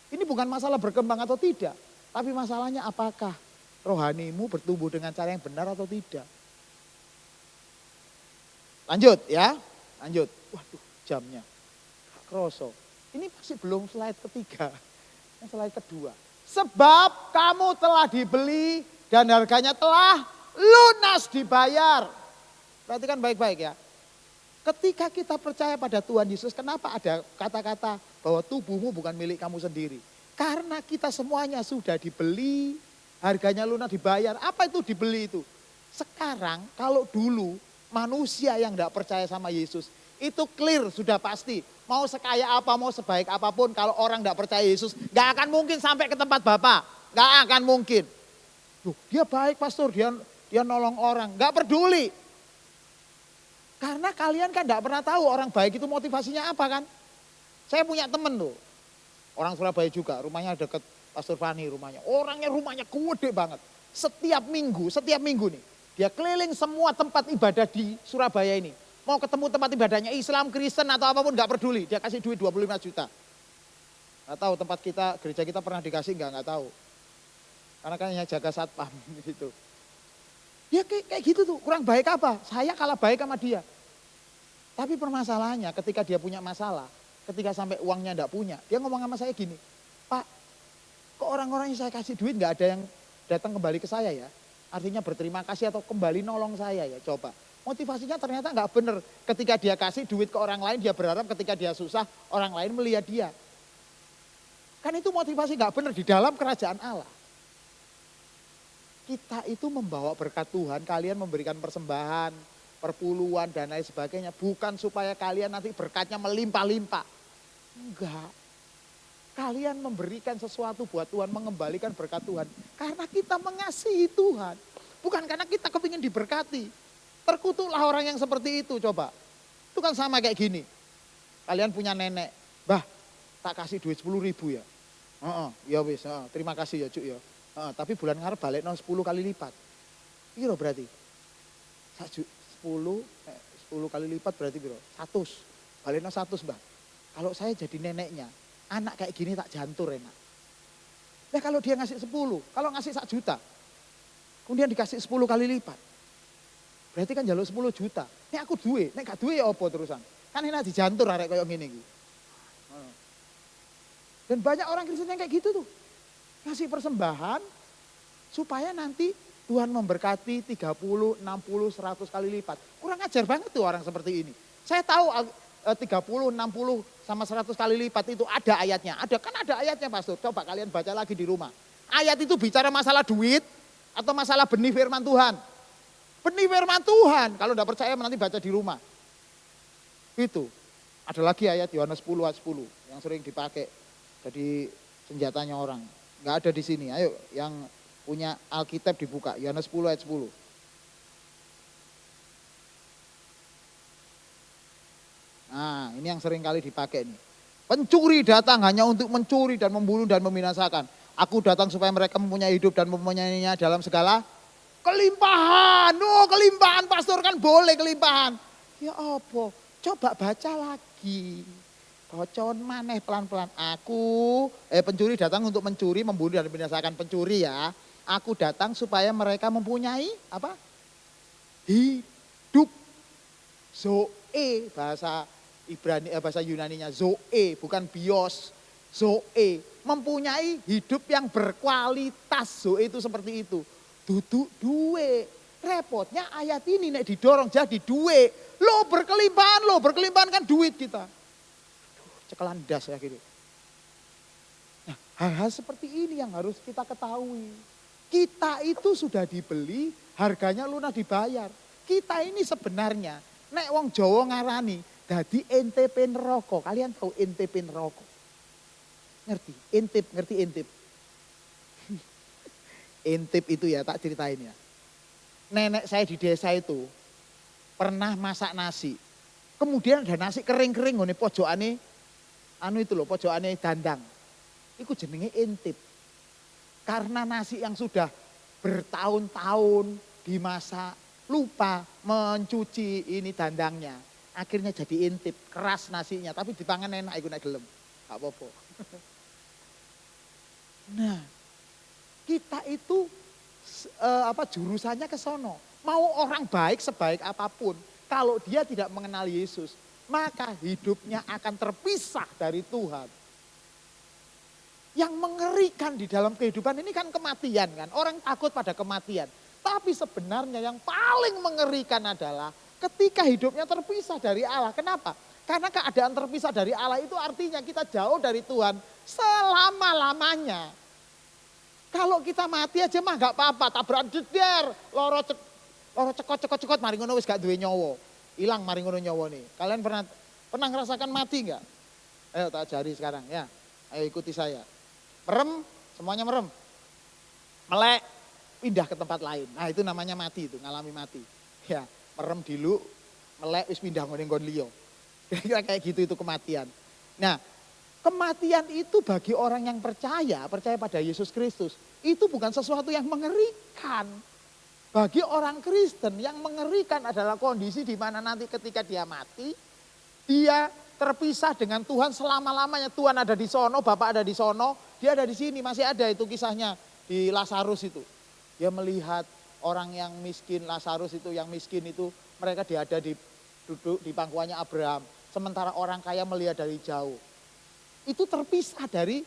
ini bukan masalah berkembang atau tidak. Tapi masalahnya apakah rohanimu bertumbuh dengan cara yang benar atau tidak. Lanjut ya. Lanjut. Waduh jamnya. Gak kroso. Ini masih belum slide ketiga. Yang slide kedua. Sebab kamu telah dibeli dan harganya telah lunas dibayar. Perhatikan baik-baik ya. Ketika kita percaya pada Tuhan Yesus, kenapa ada kata-kata bahwa tubuhmu bukan milik kamu sendiri? Karena kita semuanya sudah dibeli, harganya lunas dibayar. Apa itu dibeli itu? Sekarang kalau dulu manusia yang tidak percaya sama Yesus, itu clear sudah pasti. Mau sekaya apa, mau sebaik apapun, kalau orang tidak percaya Yesus, gak akan mungkin sampai ke tempat Bapa. Gak akan mungkin. Duh, dia baik pastor, dia nolong orang, gak peduli. Karena kalian kan gak pernah tahu orang baik itu motivasinya apa kan. Saya punya temen loh, orang Surabaya juga, rumahnya dekat Pastor Fani rumahnya. Rumahnya gede banget. Setiap minggu nih, dia keliling semua tempat ibadah di Surabaya ini. Mau ketemu tempat ibadahnya Islam, Kristen atau apapun gak peduli. Dia kasih duit 25 juta. Gak tahu tempat kita, gereja kita pernah dikasih gak tahu. Karena kan hanya jaga satpam gitu. Dia kayak gitu tuh, kurang baik apa? Saya kalah baik sama dia. Tapi permasalahannya ketika dia punya masalah, ketika sampai uangnya gak punya, dia ngomong sama saya gini, Pak, kok orang-orang yang saya kasih duit gak ada yang datang kembali ke saya ya? Artinya berterima kasih atau kembali nolong saya ya, coba. Motivasinya ternyata nggak benar. Ketika dia kasih duit ke orang lain, dia berharap ketika dia susah, orang lain melihat dia. Kan itu motivasi nggak benar di dalam kerajaan Allah. Kita itu membawa berkat Tuhan, kalian memberikan persembahan, perpuluhan dan lain sebagainya. Bukan supaya kalian nanti berkatnya melimpah-limpah. Enggak. Kalian memberikan sesuatu buat Tuhan, mengembalikan berkat Tuhan. Karena kita mengasihi Tuhan. Bukan karena kita kepingin diberkati. Terkutuklah orang yang seperti itu coba. Itu kan sama kayak gini. Kalian punya nenek, bah tak kasih duit 10.000 ya. Ya wis, terima kasih ya Cuk ya. Tapi bulan ngarep balik 10 kali lipat. Piro berarti? 10 kali lipat berarti piro? 100. Balik 100 Mbak. Kalau saya jadi neneknya, anak kayak gini tak jantur enak. Nah kalau dia ngasih 10, kalau ngasih 1 juta, kemudian dikasih 10 kali lipat. Berarti kan jalur 10 juta. Ini aku duwe, nek gak duwe ya apa terusan. Kan enak dijantur arek kayak gini iki. Dan banyak orang Kristen yang kayak gitu tuh. Ngasih persembahan supaya nanti Tuhan memberkati 30, 60, 100 kali lipat. Kurang ajar banget tuh orang seperti ini. Saya tahu 30, 60 sama 100 kali lipat itu ada ayatnya. Ada ayatnya pastor. Coba kalian baca lagi di rumah. Ayat itu bicara masalah duit atau masalah benih firman Tuhan. Benih firman Tuhan. Kalau enggak percaya nanti baca di rumah. Itu. Ada lagi ayat Yohanes 10 ayat 10 yang sering dipakai jadi senjatanya orang. Enggak ada di sini. Ayo yang punya Alkitab dibuka. Yohanes 10 ayat 10. Nah ini yang sering kali dipakai nih. Pencuri datang hanya untuk mencuri dan membunuh dan membinasakan. Aku datang supaya mereka mempunyai hidup dan mempunyainya dalam segala kelimpahan. Oh kelimpahan pastor kan boleh kelimpahan. Ya apa? Coba baca lagi. Bocon maneh pelan-pelan. Pencuri datang untuk mencuri, membunuh dan membinasakan. Pencuri ya. Aku datang supaya mereka mempunyai apa? Hidup. Zoe bahasa Ibrani, bahasa Yunaninya zoe, bukan bios. Zoe, mempunyai hidup yang berkualitas. Zoe itu seperti itu. Duduk duwe. Repotnya ayat ini nek didorong jadi duwe. Berkelimpahan kan duit kita. Cekelan das ya gitu. Nah, hal-hal seperti ini yang harus kita ketahui. Kita itu sudah dibeli, harganya lunas dibayar. Kita ini sebenarnya, nek wong Jawa ngarani, dadi NTP neraka. Kalian tahu NTP neraka? Ngerti? Ngerti intip? Intip itu ya, tak ceritain ya. Nenek saya di desa itu pernah masak nasi. Kemudian ada nasi kering-kering ngene pojokane pojokane dandang. Iku jenenge intip. Karena nasi yang sudah bertahun-tahun dimasak, lupa mencuci ini dandangnya. Akhirnya jadi intip, keras nasinya, tapi dipangan enak iku nek gelem. Gak apa-apa. Nah, kita itu jurusannya ke sono. Mau orang baik sebaik apapun, kalau dia tidak mengenal Yesus, maka hidupnya akan terpisah dari Tuhan. Yang mengerikan di dalam kehidupan ini kan kematian kan. Orang takut pada kematian. Tapi sebenarnya yang paling mengerikan adalah ketika hidupnya terpisah dari Allah. Kenapa? Karena keadaan terpisah dari Allah itu artinya kita jauh dari Tuhan selama-lamanya. Kalau kita mati aja mah gak apa-apa, tabrak jeder, loro cekot mari ngono wis gak duwe nyawa. Hilang mari ngono nyawane. Kalian pernah ngerasakan mati enggak? Ayo tak ajari sekarang ya. Ayo ikuti saya. Merem, semuanya merem. Melek, pindah ke tempat lain. Nah itu namanya mati itu, ngalami mati. Ya, merem dulu, melek wis pindah ngene nggon liya. Kira-kira kayak gitu itu kematian. Nah, kematian itu bagi orang yang percaya pada Yesus Kristus, itu bukan sesuatu yang mengerikan. Bagi orang Kristen yang mengerikan adalah kondisi di mana nanti ketika dia mati, dia terpisah dengan Tuhan selama-lamanya. Tuhan ada di sono, Bapak ada di sono, dia ada di sini. Masih ada itu kisahnya di Lazarus itu. Dia melihat orang yang miskin, Lazarus itu yang miskin itu, mereka dia ada duduk di pangkuannya Abraham. Sementara orang kaya melihat dari jauh. Itu terpisah dari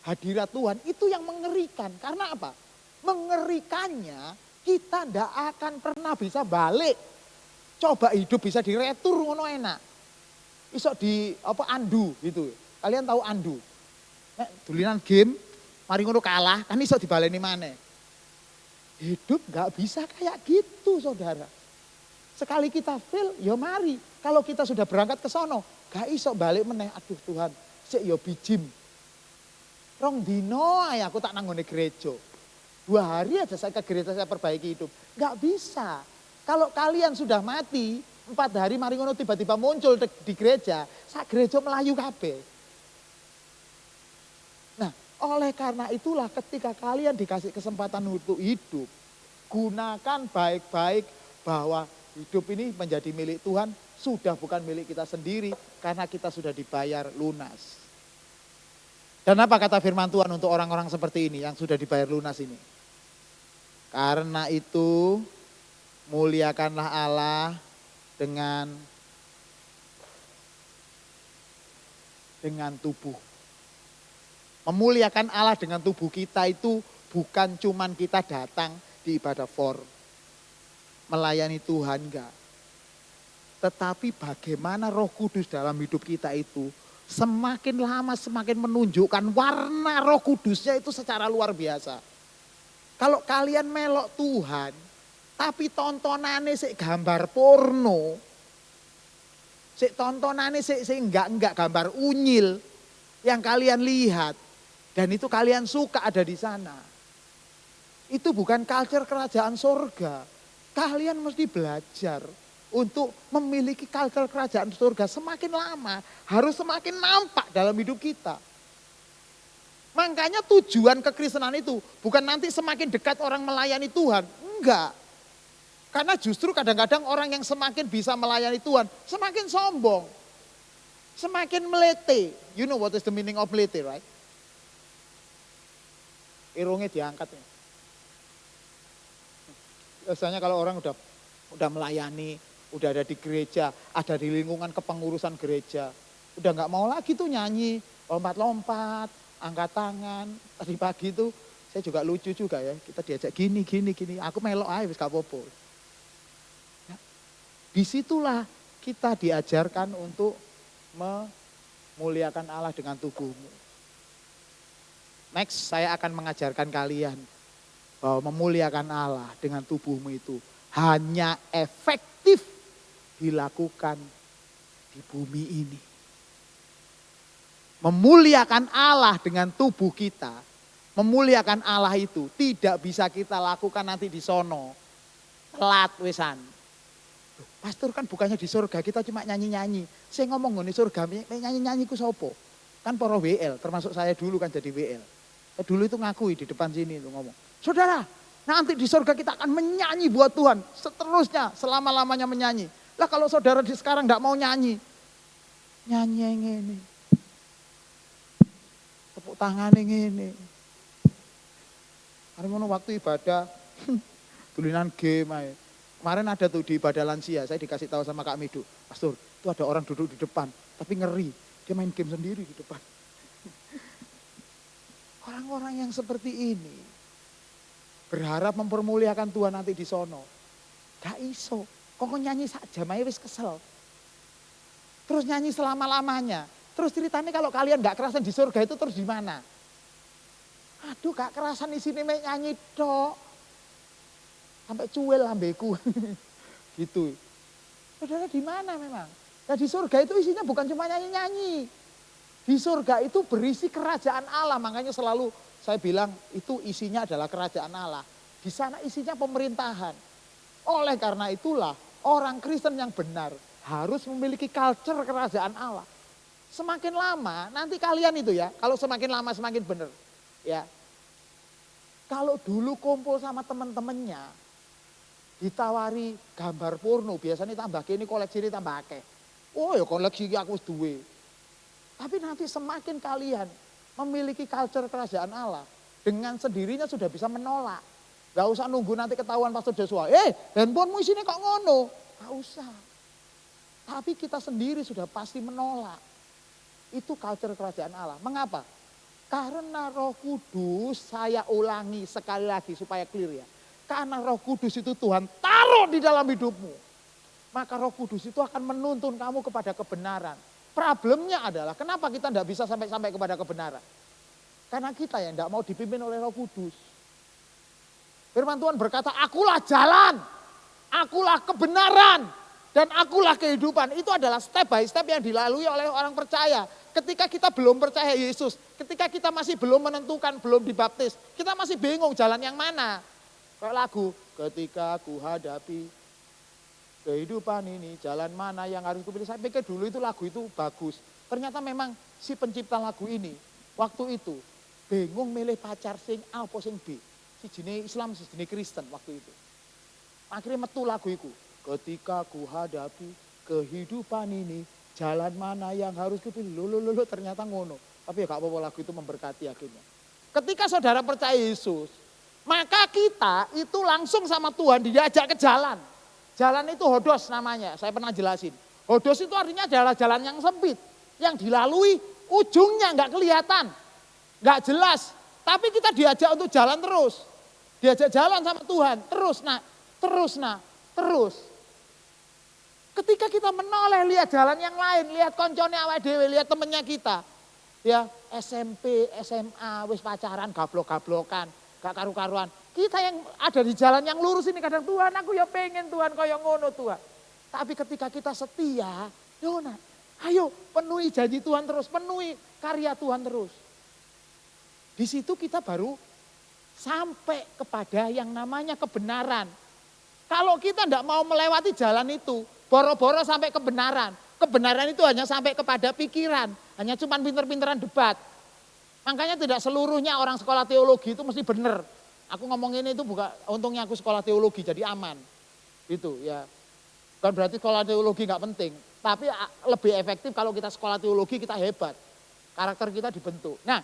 hadirat Tuhan. Itu yang mengerikan. Karena apa? Mengerikannya kita tidak akan pernah bisa balik. Coba hidup bisa diretur ngono enak. Iso di andu gitu. Kalian tahu andu? Nek dulinan game, mari ngono kalah, kan iso dibaleni maneh. Hidup nggak bisa kayak gitu, saudara. Sekali kita fail, ya mari. Kalau kita sudah berangkat ke sono, gak iso balik meneh. Aduh Tuhan, sik ya bijim. Rong dino ae aku tak nanggone gereja. 2 hari aja saya ke gereja, saya perbaiki hidup. Gak bisa. Kalau kalian sudah mati, 4 hari mari ngono tiba-tiba muncul di gereja, sak gereja melayu kabeh. Nah, oleh karena itulah ketika kalian dikasih kesempatan untuk hidup, gunakan baik-baik bahwa hidup ini menjadi milik Tuhan, sudah bukan milik kita sendiri karena kita sudah dibayar lunas. Dan apa kata firman Tuhan untuk orang-orang seperti ini yang sudah dibayar lunas ini? Karena itu muliakanlah Allah dengan tubuh. Memuliakan Allah dengan tubuh kita itu bukan cuman kita datang di ibadah for melayani Tuhan enggak. Tetapi bagaimana Roh Kudus dalam hidup kita itu semakin lama semakin menunjukkan warna Roh Kudusnya itu secara luar biasa. Kalau kalian melok Tuhan, tapi tontonannya sik gambar porno, sik tontonannya sik enggak gambar unyil yang kalian lihat, dan itu kalian suka ada di sana. Itu bukan culture kerajaan surga. Kalian mesti belajar untuk memiliki culture kerajaan surga semakin lama harus semakin nampak dalam hidup kita. Makanya tujuan kekristenan itu bukan nanti semakin dekat orang melayani Tuhan. Enggak. Karena justru kadang-kadang orang yang semakin bisa melayani Tuhan semakin sombong. Semakin melete. You know what is the meaning of melete, right? Irungnya diangkat. Biasanya kalau orang udah melayani, udah ada di gereja, ada di lingkungan kepengurusan gereja, udah nggak mau lagi tuh nyanyi, lompat-lompat, angkat tangan. Tadi pagi tuh saya juga lucu juga ya, kita diajak gini, aku melok aja wis gak apa-apa. Ya, disitulah kita diajarkan untuk memuliakan Allah dengan tubuhmu. Next, saya akan mengajarkan kalian bahwa memuliakan Allah dengan tubuhmu itu hanya efektif dilakukan di bumi ini. Memuliakan Allah dengan tubuh kita, memuliakan Allah itu tidak bisa kita lakukan nanti di sono. Telat wesan. Pastor kan bukannya di surga kita cuma nyanyi-nyanyi. Saya ngomong di surga nyanyi-nyanyi ku sopo. Kan para WL, termasuk saya dulu kan jadi WL. Saya dulu itu ngakui di depan sini itu ngomong. Saudara, nanti di surga kita akan menyanyi buat Tuhan. Seterusnya, selama-lamanya menyanyi. Lah kalau saudara di sekarang enggak mau nyanyi. Nyanyi yang ini. Tepuk tangan yang ini. Hari ngono waktu ibadah, tulinan game aja. Kemarin ada tuh di ibadah lansia, saya dikasih tahu sama Kak Midu. Pastor, itu ada orang duduk di depan, tapi ngeri. Dia main game sendiri di depan. Orang-orang yang seperti ini berharap mempermuliakan Tuhan nanti di sono. Gak iso. Kok nyanyi sak jam aja wis kesel. Terus nyanyi selama-lamanya. Terus ceritanya kalau kalian gak kerasan di surga itu terus di mana? Aduh gak kerasan di sini nyanyi dok. Sampai cuel lambeku. Gitu. Saudara di mana memang? Nah di surga itu isinya bukan cuma nyanyi-nyanyi. Di surga itu berisi kerajaan Allah. Makanya selalu saya bilang itu isinya adalah kerajaan Allah. Di sana isinya pemerintahan. Oleh karena itulah orang Kristen yang benar harus memiliki culture kerajaan Allah. Semakin lama nanti kalian itu ya, kalau semakin lama semakin benar. Ya. Kalau dulu kumpul sama teman-temannya, ditawari gambar porno, biasanya tambah ini koleksi ini tambah akeh. Oh ya koleksi aku duwe. Tapi nanti semakin kalian memiliki culture kerajaan Allah, dengan sendirinya sudah bisa menolak. Gak usah nunggu nanti ketahuan Pastor Joshua, handphonemu isinya kok ngono. Gak usah. Tapi kita sendiri sudah pasti menolak. Itu culture kerajaan Allah. Mengapa? Karena Roh Kudus, saya ulangi sekali lagi supaya clear ya. Karena Roh Kudus itu Tuhan taruh di dalam hidupmu. maka Roh Kudus itu akan menuntun kamu kepada kebenaran. Problemnya adalah kenapa kita tidak bisa sampai kepada kebenaran? Karena kita yang tidak mau dipimpin oleh Roh Kudus. Firman Tuhan berkata, akulah jalan, akulah kebenaran, dan akulah kehidupan. Itu adalah step by step yang dilalui oleh orang percaya. Ketika kita belum percaya Yesus, ketika kita masih belum menentukan, belum dibaptis, kita masih bingung jalan yang mana. Kayak lagu, ketika aku hadapi kehidupan ini, jalan mana yang harus kupilih. Saya pikir dulu itu lagu itu bagus. Ternyata memang si pencipta lagu ini, waktu itu bingung milih pacar sing A apa sing B. Si jenis Islam, si jenis Kristen waktu itu. Akhirnya metu lagu itu. Ketika ku hadapi kehidupan ini, jalan mana yang harus kupilih. Lulu, ternyata ngono. Tapi ya gak apa-apa, lagu itu memberkati akhirnya. Ketika saudara percaya Yesus, maka kita itu langsung sama Tuhan diajak ke jalan. Jalan itu hodos namanya, saya pernah jelasin. Hodos itu artinya adalah jalan yang sempit. Yang dilalui ujungnya gak kelihatan, gak jelas. Tapi kita diajak untuk jalan terus. Diajak jalan sama Tuhan, terus. Ketika kita menoleh lihat jalan yang lain, lihat koncone awake dhewe, lihat temennya kita. Ya, SMP, SMA, wis pacaran, gablok-gablokan, gak karu-karuan. Kita yang ada di jalan yang lurus ini kadang Tuhan, aku ya pengen Tuhan kaya ngono Tuhan. Tapi ketika kita setia, Yona, ayo penuhi janji Tuhan terus, penuhi karya Tuhan terus. Di situ kita baru sampai kepada yang namanya kebenaran. Kalau kita tidak mau melewati jalan itu, boro-boro sampai kebenaran. Kebenaran itu hanya sampai kepada pikiran, hanya cuma pinter-pinteran debat. Makanya tidak seluruhnya orang sekolah teologi itu mesti benar. Aku ngomong ini itu bukan, untungnya aku sekolah teologi jadi aman. Itu ya. Bukan berarti sekolah teologi nggak penting, tapi lebih efektif kalau kita sekolah teologi kita hebat. Karakter kita dibentuk. Nah,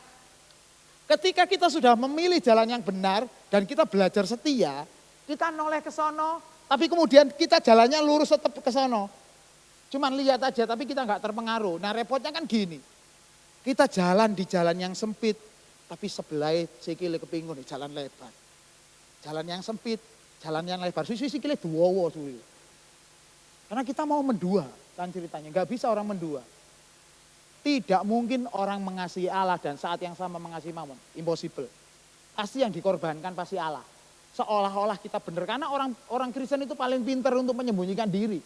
ketika kita sudah memilih jalan yang benar dan kita belajar setia, kita noleh ke sono, tapi kemudian kita jalannya lurus tetap ke sono. Cuman lihat aja tapi kita nggak terpengaruh. Nah repotnya kan gini, kita jalan di jalan yang sempit, tapi sebelah sikile kepingin jalan lebar. Jalan yang sempit, jalan yang lebar, sikile duwowo. Karena kita mau mendua kan ceritanya, nggak bisa orang mendua. Tidak mungkin orang mengasihi Allah dan saat yang sama mengasihi Mammon. Impossible. Pasti yang dikorbankan pasti Allah. Seolah-olah kita benar. Karena orang Kristen itu paling pintar untuk menyembunyikan diri.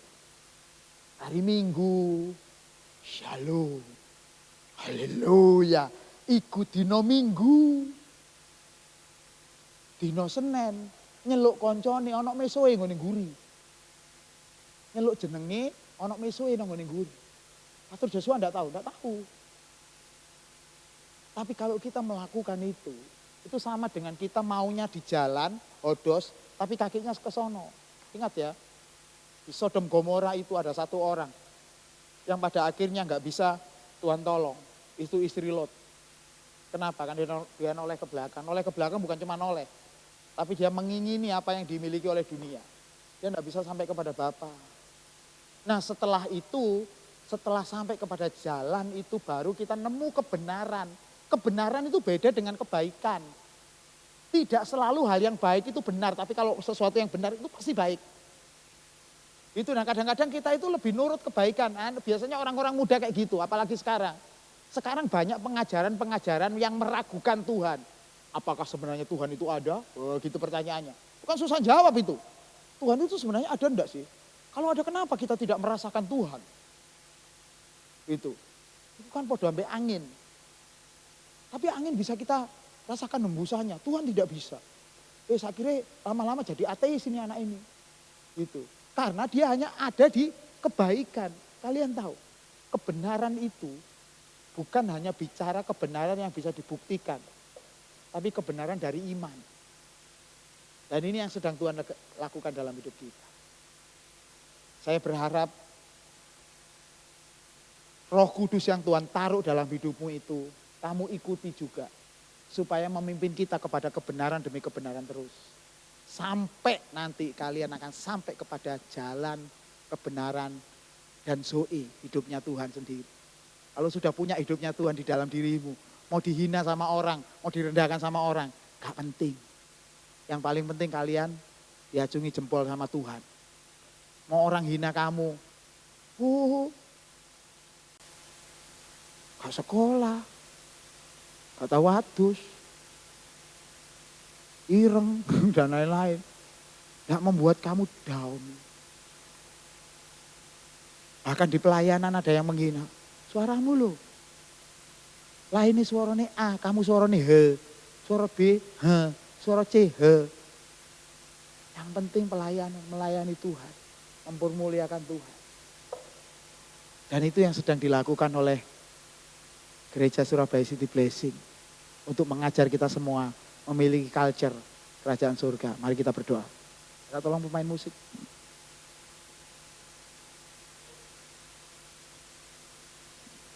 Hari Minggu, Shalom, Haleluya. Ikut dino Minggu. Dino Senin, nyeluk koncone, onok mesoe ngone guri. Nyeluk jenenge, onok mesoe ngone guri. Pastor Joshua enggak tahu. Tapi kalau kita melakukan itu sama dengan kita maunya di jalan, hodos, tapi kakinya ke sono. Ingat ya, di Sodom Gomora itu ada satu orang yang pada akhirnya enggak bisa Tuhan tolong. Itu istri Lot. Kenapa? Kan dia noleh ke belakang. Noleh ke belakang bukan cuma noleh, tapi dia mengingini apa yang dimiliki oleh dunia. Dia enggak bisa sampai kepada Bapa. Nah setelah itu, setelah sampai kepada jalan itu baru kita nemu kebenaran. Kebenaran itu beda dengan kebaikan. Tidak selalu hal yang baik itu benar, tapi kalau sesuatu yang benar itu pasti baik. Itu nah kadang-kadang kita itu lebih nurut kebaikan. Biasanya orang-orang muda kayak gitu, apalagi sekarang. Sekarang banyak pengajaran-pengajaran yang meragukan Tuhan. Apakah sebenarnya Tuhan itu ada? Oh, gitu pertanyaannya. Bukan susah jawab itu. Tuhan itu sebenarnya ada enggak sih? Kalau ada kenapa kita tidak merasakan Tuhan? Itu kan podo ambek angin. Tapi angin bisa kita rasakan hembusannya. Tuhan tidak bisa. Akhirnya lama-lama jadi ateis ini anak ini. Itu. Karena dia hanya ada di kebaikan. Kalian tahu, kebenaran itu bukan hanya bicara kebenaran yang bisa dibuktikan. Tapi kebenaran dari iman. Dan ini yang sedang Tuhan lakukan dalam hidup kita. Saya berharap Roh Kudus yang Tuhan taruh dalam hidupmu itu, kamu ikuti juga. Supaya memimpin kita kepada kebenaran demi kebenaran terus. Sampai nanti kalian akan sampai kepada jalan kebenaran dan zoe, hidupnya Tuhan sendiri. Kalau sudah punya hidupnya Tuhan di dalam dirimu, mau dihina sama orang, mau direndahkan sama orang, gak penting. Yang paling penting kalian diacungi jempol sama Tuhan. mau orang hina kamu. Gak sekolah, gak tahu wadus, ireng, dan lain-lain. Gak membuat kamu down. Bahkan di pelayanan ada yang menghina. Suaramu loh. Lah ini suaranya A, kamu suaranya H. Suara B, H. Suara C, H. Yang penting pelayanan, melayani Tuhan. Mempermuliakan Tuhan. Dan itu yang sedang dilakukan oleh Gereja Surabaya City Blessing. Untuk mengajar kita semua memiliki culture kerajaan surga. Mari kita berdoa. Kita tolong pemain musik.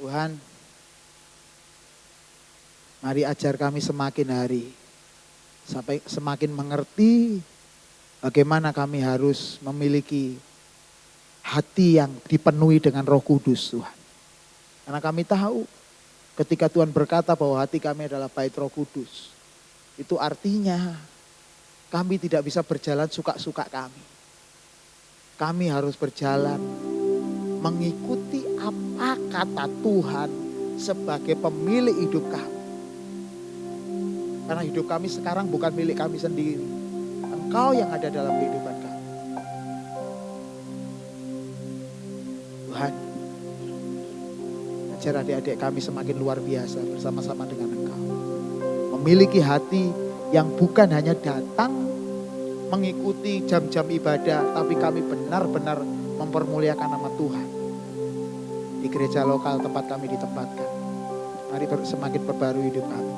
Tuhan, mari ajar kami semakin hari, sampai semakin mengerti bagaimana kami harus memiliki hati yang dipenuhi dengan Roh Kudus, Tuhan. Karena kami tahu ketika Tuhan berkata bahwa hati kami adalah bait Roh Kudus, itu artinya kami tidak bisa berjalan suka-suka kami. Kami harus berjalan mengikuti apa kata Tuhan sebagai pemilik hidup kami. Karena hidup kami sekarang bukan milik kami sendiri. Engkau yang ada dalam kehidupan kami. Tuhan, ajar adik-adik kami semakin luar biasa bersama-sama dengan Engkau. Memiliki hati yang bukan hanya datang mengikuti jam-jam ibadah, tapi kami benar-benar mempermuliakan nama Tuhan. Di gereja lokal tempat kami ditempatkan. Mari semakin perbarui hidup kami.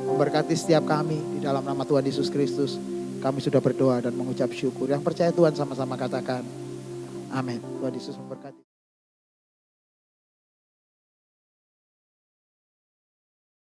Memberkati setiap kami di dalam nama Tuhan Yesus Kristus. Kami sudah berdoa dan mengucap syukur. Yang percaya Tuhan sama-sama katakan amin. Tuhan Yesus memberkati.